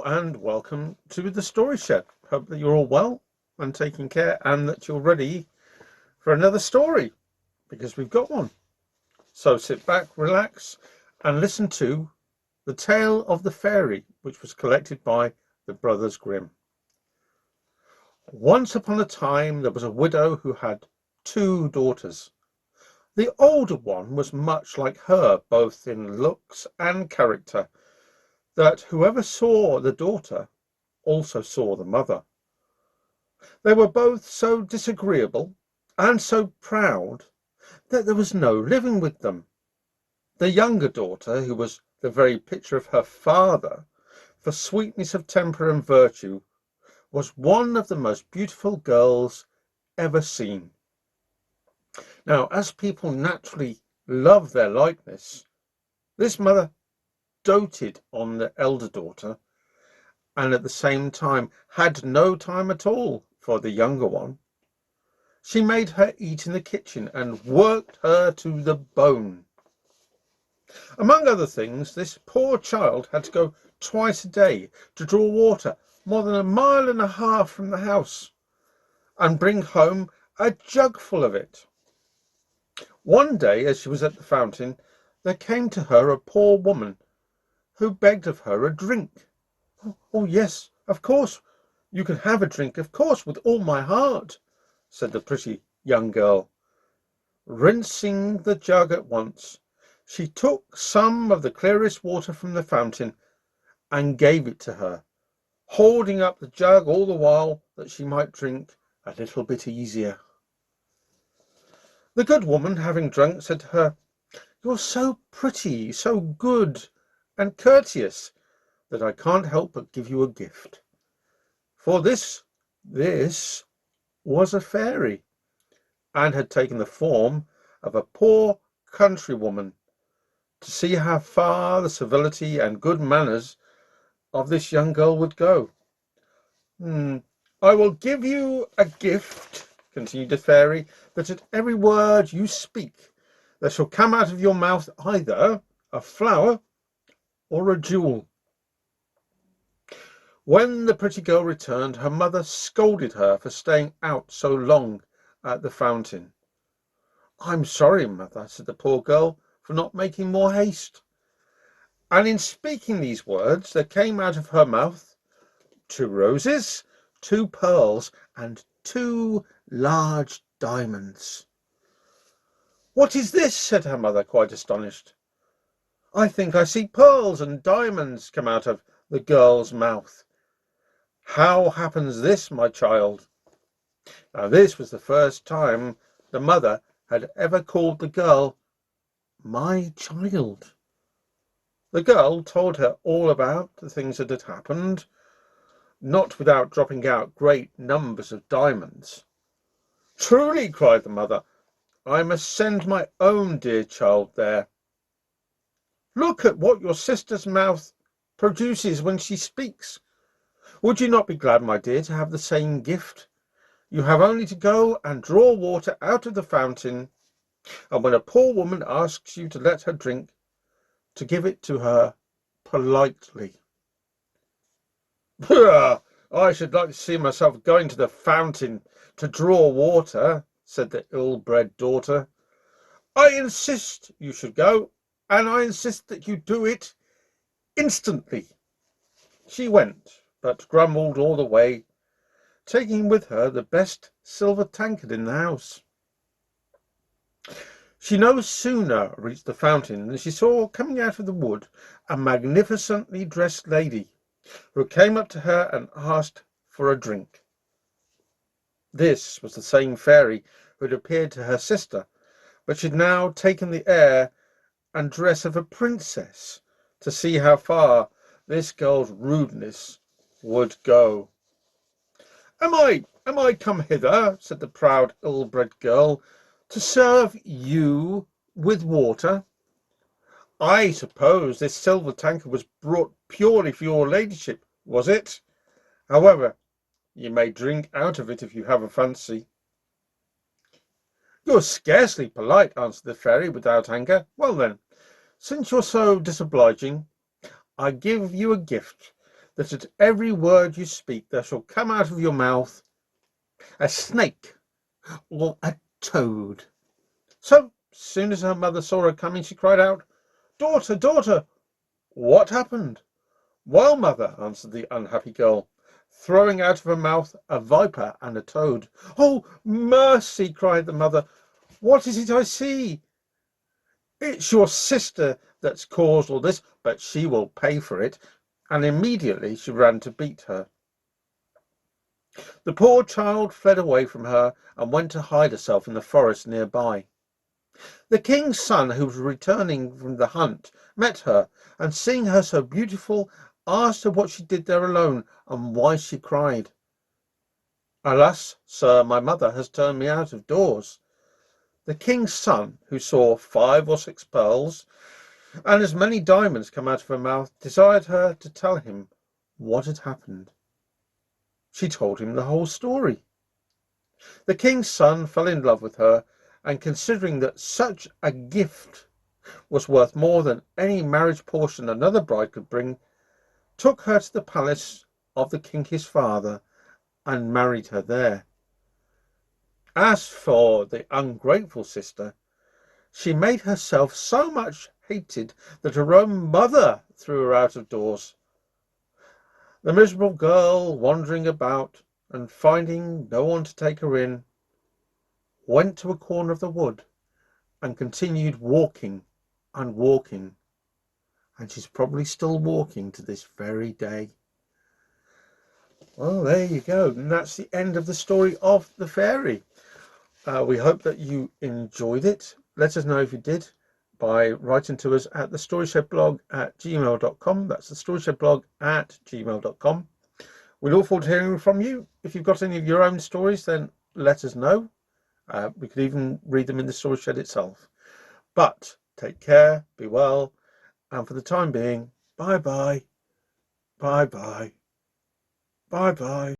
and welcome to the Story Shed. Hope that you're all well and taking care and that you're ready for another story because we've got one. So sit back, relax and listen to The Tale of the Fairy, which was collected by the Brothers Grimm. Once upon a time there was a widow who had two daughters. The older one was much like her, both in looks and character, that whoever saw the daughter also saw the mother. They were both so disagreeable and so proud that there was no living with them. The younger daughter, who was the very picture of her father for sweetness of temper and virtue, was one of the most beautiful girls ever seen. Now, as people naturally love their likeness, this mother doted on the elder daughter and at the same time had no time at all for the younger one. She made her eat in the kitchen and worked her to the bone. Among other things, this poor child had to go twice a day to draw water more than 1.5 miles from the house and bring home a jug full of it. One day, as she was at the fountain, there came to her a poor woman who begged of her a drink. "Oh, yes, of course, you can have a drink, of course, with all my heart," said the pretty young girl. Rinsing the jug at once, she took some of the clearest water from the fountain and gave it to her, holding up the jug all the while that she might drink a little bit easier. The good woman, having drunk, said to her, "You're so pretty, so good and courteous, that I can't help but give you a gift." For this was a fairy, and had taken the form of a poor countrywoman, to see how far the civility and good manners of this young girl would go. "I will give you a gift," continued the fairy, "that at every word you speak there shall come out of your mouth either a flower or a jewel." When the pretty girl returned, her mother scolded her for staying out so long at the fountain. "I'm sorry, mother," said the poor girl, "for not making more haste." And in speaking these words, there came out of her mouth 2 roses, 2 pearls, and 2 large diamonds. "What is this?" said her mother, quite astonished. "I think I see pearls and diamonds come out of the girl's mouth. How happens this, my child?" Now, this was the first time the mother had ever called the girl "my child." The girl told her all about the things that had happened, not without dropping out great numbers of diamonds. "Truly," cried the mother, "I must send my own dear child there. Look at what your sister's mouth produces when she speaks. Would you not be glad, my dear, to have the same gift? You have only to go and draw water out of the fountain, and when a poor woman asks you to let her drink, to give it to her politely." "I should like to see myself going to the fountain to draw water," said the ill-bred daughter. "I insist you should go, and I insist that you do it instantly." She went, but grumbled all the way, taking with her the best silver tankard in the house. She no sooner reached the fountain than she saw coming out of the wood a magnificently dressed lady, who came up to her and asked for a drink. This was the same fairy who had appeared to her sister, but she had now taken the air and dress of a princess, to see how far this girl's rudeness would go. Am I come hither," said the proud, ill-bred girl, "to serve you with water? I suppose this silver tankard was brought purely for your ladyship, was it? However, you may drink out of it if you have a fancy." "You're scarcely polite," answered the fairy without anger. "Well then, since you're so disobliging, I give you a gift that at every word you speak there shall come out of your mouth a snake or a toad. So soon as her mother saw her coming, she cried out, "Daughter, daughter, what happened?" "Well, mother," answered the unhappy girl, throwing out of her mouth a viper and a toad. "Oh, mercy!" cried the mother. "What is it I see?" "It's your sister that's caused all this, but she will pay for it." And immediately she ran to beat her. The poor child fled away from her and went to hide herself in the forest nearby. The king's son, who was returning from the hunt, met her, and seeing her so beautiful, asked her what she did there alone and why she cried. "Alas, sir, my mother has turned me out of doors." The king's son, who saw 5 or 6 pearls and as many diamonds come out of her mouth, desired her to tell him what had happened. She told him the whole story. The king's son fell in love with her, and considering that such a gift was worth more than any marriage portion another bride could bring, took her to the palace of the king his father and married her there. As for the ungrateful sister, she made herself so much hated that her own mother threw her out of doors. The miserable girl, wandering about and finding no one to take her in, went to a corner of the wood and continued walking and walking, and she's probably still walking to this very day. Well, there you go, and that's the end of the story of the fairy. We hope that you enjoyed it. Let us know if you did by writing to us at thestoryshed@gmail.com. That's thestoryshed@gmail.com. We look forward to hearing from you. If you've got any of your own stories, then let us know. We could even read them in the Story Shed itself. But take care, be well, and for the time being, bye bye, bye bye, bye bye.